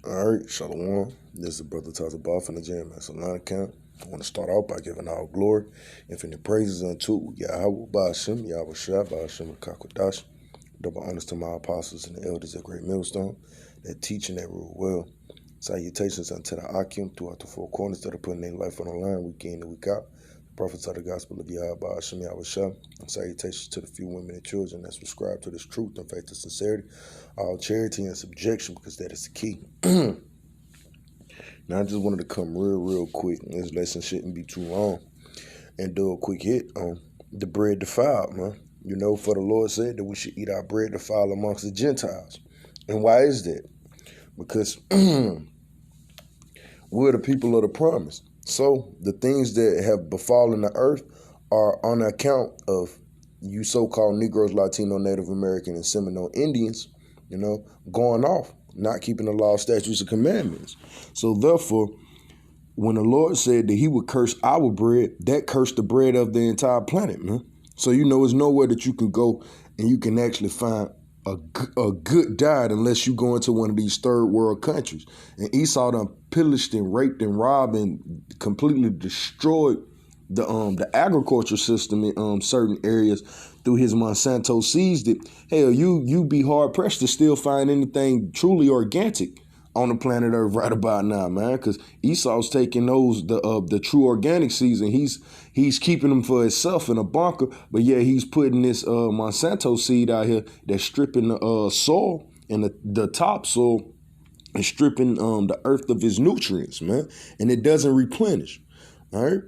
All right, Shalom. This is Brother Tazabah from the Jam Master Line account. I want to start out by giving all glory, infinite praises unto Yahweh Ba'ashem, Yahweh Shah, Ba'ashem Kakwadash. Double honors to my apostles and the elders at Great Millstone that teach and that rule well. Salutations unto the Akim throughout the four corners that are putting their life on the line week in and week out. Prophets of the gospel of Yahweh Ba'ashem, Yahweh Shah. And salutations to the few women and children that subscribe to this truth and faith and sincerity, all charity and subjection, because that is the key. Now, I just wanted to come real quick. This lesson shouldn't be too long. And do a quick hit on the bread defiled, man. You know, for the Lord said that we should eat our bread defiled amongst the Gentiles. And why is that? Because we're the people of the promise. So the things that have befallen the earth are on account of you so-called Negroes, Latino, Native American, and Seminole Indians, you know, going off, not keeping the law, statutes, and commandments. So therefore, when the Lord said that he would curse our bread, that cursed the bread of the entire planet, man. So, you know, there's nowhere that you can go and you can actually find a good diet unless you go into one of these third world countries. And Esau done pillaged and raped and robbed and completely destroyed the agriculture system in certain areas through his Monsanto seeds. That hell, you be hard pressed to still find anything truly organic on the planet Earth right about now, man. Because Esau's taking those the true organic seeds and he's keeping them for himself in a bunker. But yeah, he's putting this Monsanto seed out here that's stripping the soil and the topsoil and stripping the earth of its nutrients, man. And it doesn't replenish. All right.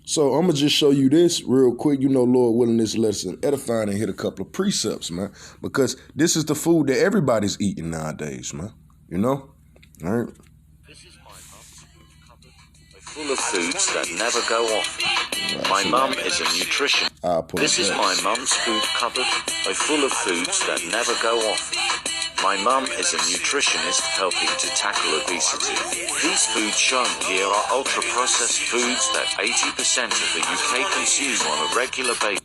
So I'm going to just show you this real quick. You know, Lord willing, this lesson edifying and hit a couple of precepts, man. Because this is the food that everybody's eating nowadays, man. You know? All right. This is my mum's food cupboard, full of foods that never go off. My mum is a nutritionist. This is my mum's food cupboard, full of foods that never go off. My mum is a nutritionist helping to tackle obesity. These foods shown here are ultra-processed foods that 80% of the UK consume on a regular basis.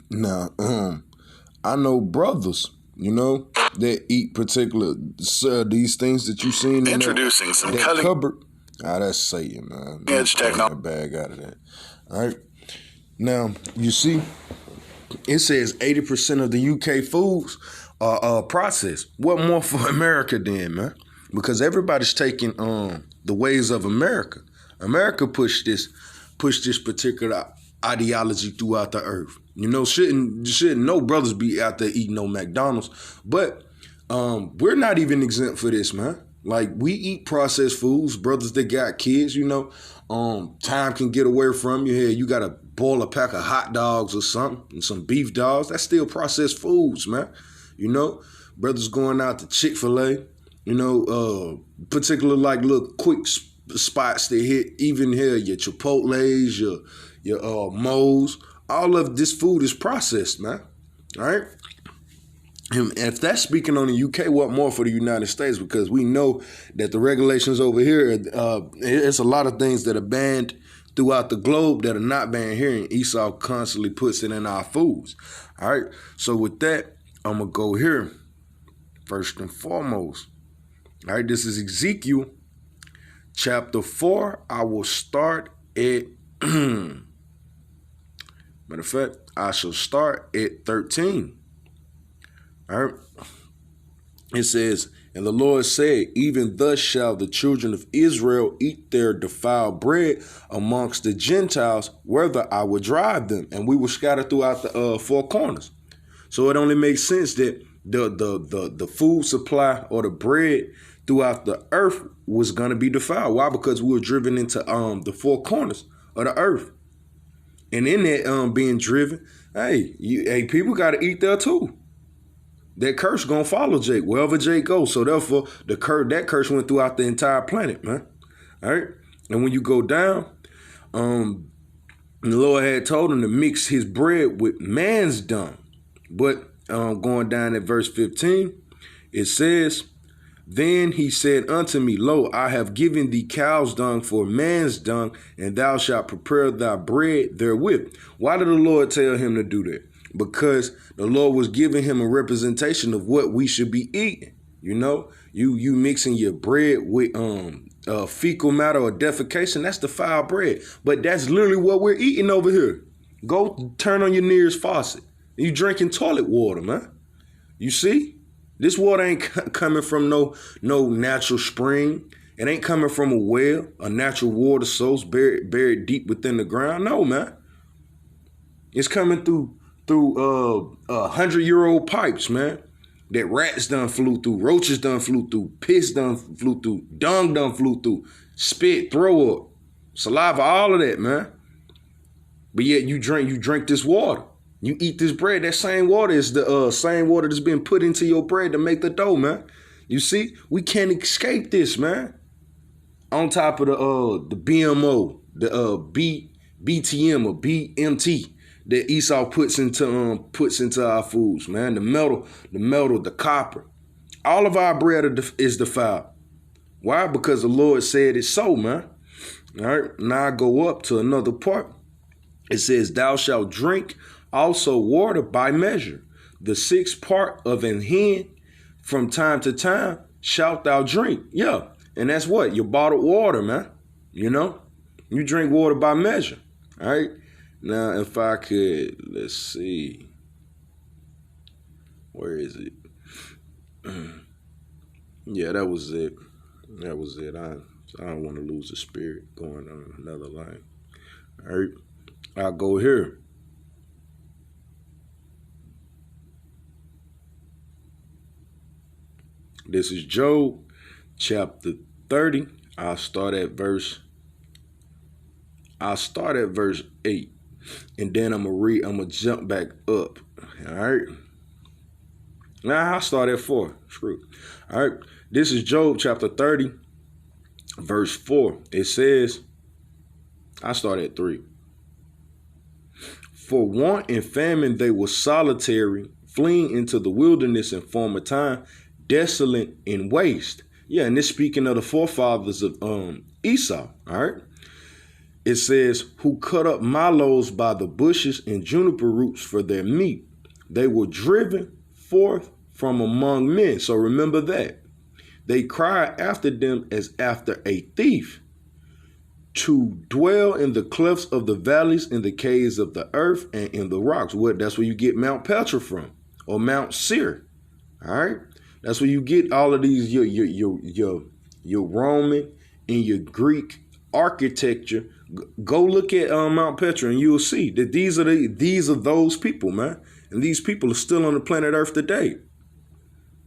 Now, I know brothers, you know, that eat particular these things that you seen in introducing some that cupboard. That's Satan, man. Edge technology. Bag out of that. All right. Now, you see, it says 80% of the UK foods are processed. What more for America then, man? Because everybody's taking the ways of America. America pushed this particular ideology throughout the earth. You know, shouldn't no brothers be out there eating no McDonald's. But we're not even exempt for this, man. Like, we eat processed foods. Brothers that got kids, you know, time can get away from you. Here, you got to boil a pack of hot dogs or something, and some beef dogs. That's still processed foods, man. You know, brothers going out to Chick-fil-A, you know, particular like little quick spots that hit, even here, your Chipotle's, your Moe's. All of this food is processed, man. All right? And if that's speaking on the UK, what more for the United States? Because we know that the regulations over here, it's a lot of things that are banned throughout the globe that are not banned here. And Esau constantly puts it in our foods. All right? So with that, I'm going to go here first and foremost. All right? This is Ezekiel chapter 4. I will start at... Matter of fact, I shall start at 13. All right. It says, and the Lord said, even thus shall the children of Israel eat their defiled bread amongst the Gentiles, whither I will drive them. And we will scatter throughout the four corners. So it only makes sense that the food supply or the bread throughout the earth was going to be defiled. Why? Because we were driven into the four corners of the earth. And in that being driven, people got to eat there too. That curse gonna follow Jake wherever Jake goes. So therefore, that curse went throughout the entire planet, man. All right. And when you go down, the Lord had told him to mix his bread with man's dung. But going down at verse 15, it says, Then he said unto me, Lo, I have given thee cow's dung for man's dung, and thou shalt prepare thy bread therewith. Why did the Lord tell him to do that? Because the Lord was giving him a representation of what we should be eating. You know, you mixing your bread with fecal matter or defecation, that's defiled bread. But that's literally what we're eating over here. Go turn on your nearest faucet. You drinking toilet water, man. You see? This water ain't coming from no natural spring. It ain't coming from a well, a natural water source buried deep within the ground. No, man. It's coming through 100-year-old pipes, man. That rats done flew through, roaches done flew through, piss done flew through, dung done flew through, spit, throw up, saliva, all of that, man. But yet you drink this water. You eat this bread. That same water is the same water that's been put into your bread to make the dough, man. You see, we can't escape this, man. On top of the BMO, the BTM or BMT that Esau puts into our foods, man. The metal, the copper. All of our bread is defiled. Why? Because the Lord said it so, man. All right. Now I go up to another part. It says, thou shalt drink also water by measure. The 6th part of an hin from time to time shalt thou drink. Yeah. And that's what? Your bottled water, man. You know, you drink water by measure. All right. Now, if I could, let's see. Where is it? Yeah, that was it. That was it. I don't want to lose the spirit going on another line. All right. I'll go here. This is Job chapter 30. I'll start at verse 8. And then I'm gonna jump back up. All right. Now I'll start at 4. Screw. All right. This is Job chapter 30, verse 4. It says, I start at 3. For want and famine they were solitary, fleeing into the wilderness in former time, desolate and waste. Yeah, and this speaking of the forefathers of Esau. All right. It says, who cut up mallows by the bushes and juniper roots for their meat. They were driven forth from among men. So remember that. They cried after them as after a thief, to dwell in the clefts of the valleys, in the caves of the earth, and in the rocks. That's where you get Mount Petra from, or Mount Seir. All right. That's where you get all of these your Roman and your Greek architecture. Go look at Mount Petra and you'll see that these are those people, man. And these people are still on the planet Earth today.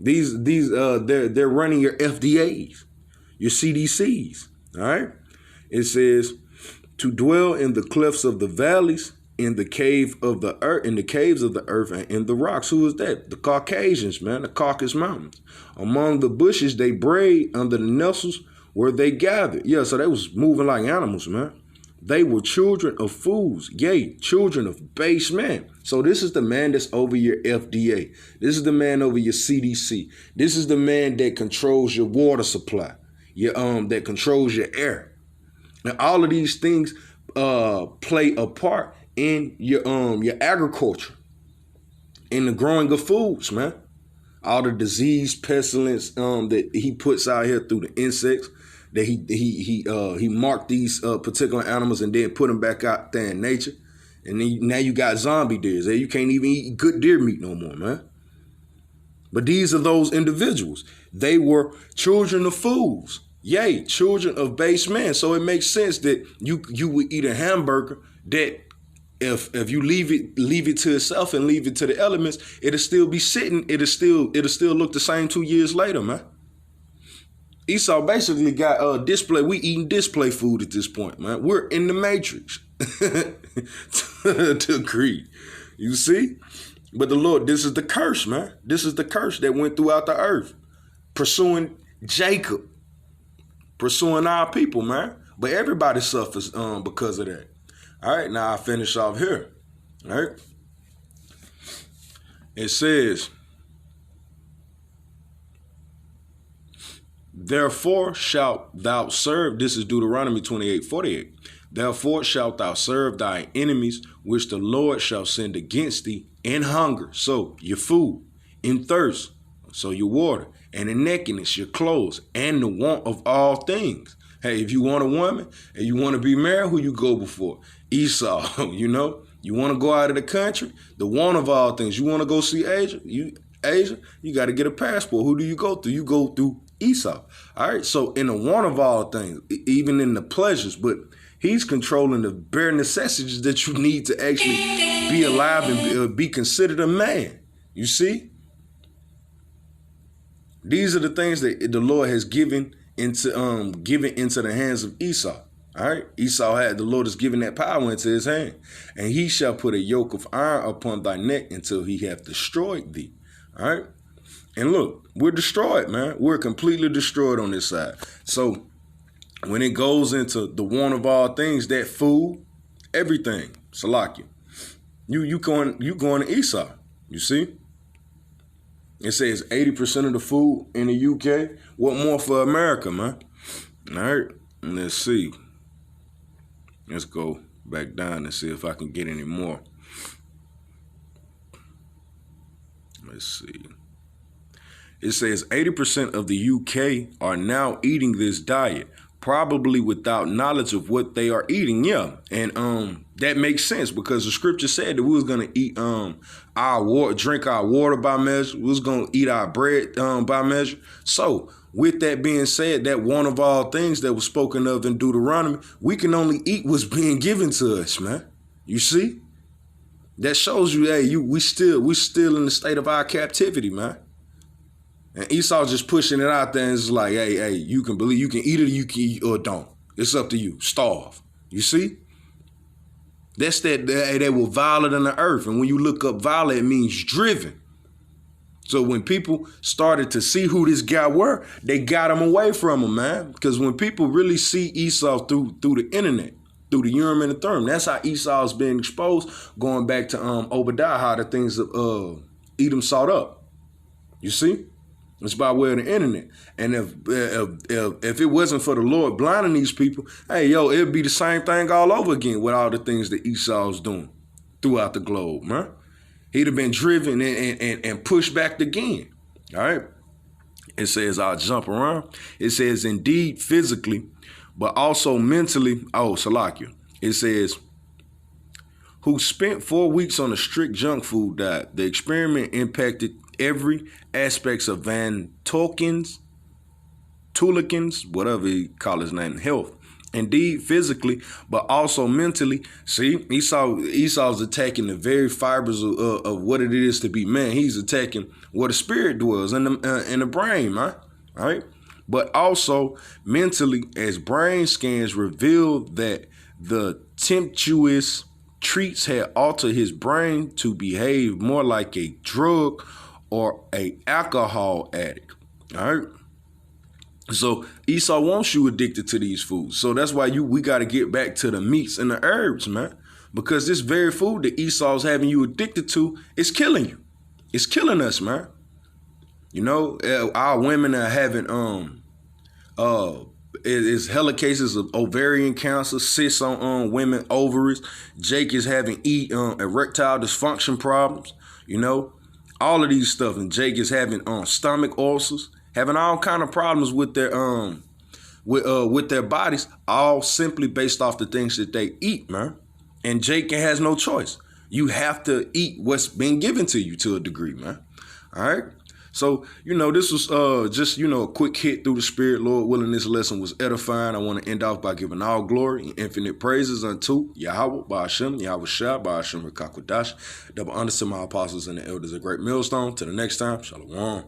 They're running your FDAs, your CDCs. All right. It says to dwell in the clefts of the valleys, in the cave of the earth, in the caves of the earth, and in the rocks. Who is that? The Caucasians, man, the Caucasus Mountains. Among the bushes they brayed, under the nettles where they gathered. Yeah, so they was moving like animals, man. They were children of fools, yea, children of base men. So this is the man that's over your FDA. This is the man over your CDC. This is the man that controls your water supply, that controls your air. Now, all of these things play a part in your agriculture, in the growing of foods, man. All the disease, pestilence that he puts out here through the insects, that he marked these particular animals and then put them back out there in nature. And then now you got zombie deers. You can't even eat good deer meat no more, man. But these are those individuals. They were children of fools. Yea, children of base men. So it makes sense that you would eat a hamburger that if you leave it to itself and leave it to the elements, it'll still be sitting. It'll still look the same 2 years later, man. Esau basically got display. We eating display food at this point, man. We're in the matrix to agree. You see? But the Lord, this is the curse, man. This is the curse that went throughout the earth, pursuing Jacob, pursuing our people, man. But everybody suffers because of that. All right, now I finish off here. All right. It says, Therefore shalt thou serve, this is Deuteronomy 28:48. Therefore shalt thou serve thy enemies, which the Lord shall send against thee, in hunger, so your food, in thirst, so your water, and in nakedness, your clothes, and the want of all things. Hey, if you want a woman and you want to be married, who you go before? Esau, you know? You want to go out of the country? The want of all things. You want to go see Asia? You got to get a passport. Who do you go through? You go through Esau. All right. So in the want of all things, even in the pleasures, but he's controlling the bare necessities that you need to actually be alive and be considered a man. You see? These are the things that the Lord has given into the hands of Esau. All right. The Lord has given that power into his hand. And he shall put a yoke of iron upon thy neck until he hath destroyed thee. All right. And look, we're destroyed, man. We're completely destroyed on this side. So when it goes into the want of all things, that food, everything, Salakia, you going to Esau. You see? It says 80% of the food in the UK. What more for America, man? All right. Let's see. Let's go back down and see if I can get any more. Let's see. It says 80% of the UK are now eating this diet, probably without knowledge of what they are eating. Yeah. And that makes sense because the scripture said that we was going to eat our water, drink our water by measure. We was going to eat our bread by measure. So with that being said, that one of all things that was spoken of in Deuteronomy, we can only eat what's being given to us, man. You see? That shows you, hey, we still in the state of our captivity, man. And Esau just pushing it out there and it's like, hey, you can eat it, you can eat or don't. It's up to you. Starve. You see? That's that they were violent in the earth. And when you look up violent, it means driven. So when people started to see who this guy were, they got him away from him, man. Because when people really see Esau through the internet, through the Urim and the Thummim, that's how Esau's been exposed, going back to Obadiah, how the things of Edom sought up. You see? It's by way of the internet. And if it wasn't for the Lord blinding these people, hey, it'd be the same thing all over again with all the things that Esau's doing throughout the globe, man. He'd have been driven and pushed back again. All right. It says, I'll jump around. It says, indeed, physically, but also mentally. Oh, Salakia. It says, who spent 4 weeks on a strict junk food diet. The experiment impacted every aspects of Van Tullekens, whatever he call his name, health. Indeed, physically, but also mentally. See, Esau's attacking the very fibers of what it is to be man. He's attacking where the spirit dwells in the brain, man. All right. But also mentally, as brain scans revealed that the tempestuous treats had altered his brain to behave more like a drug or a alcohol addict. All right. So Esau wants you addicted to these foods. So that's why we got to get back to the meats and the herbs, man. Because this very food that Esau's having you addicted to is killing you. It's killing us, man. You know, our women are having it's hella cases of ovarian cancer, cysts on women ovaries. Jake is having erectile dysfunction problems. You know, all of these stuff, and Jake is having stomach ulcers, having all kind of problems with their with their bodies, all simply based off the things that they eat, man. And Jake has no choice. You have to eat what's been given to you to a degree, man. All right. So, this was just, a quick hit through the spirit. Lord willing, this lesson was edifying. I want to end off by giving all glory and infinite praises unto Yahweh, Ba'ashem, Yahweh Shah, Ba'ashem, Rekakwadash. Double honors to my apostles and the elders of Great Millstone. Till the next time, Shalom.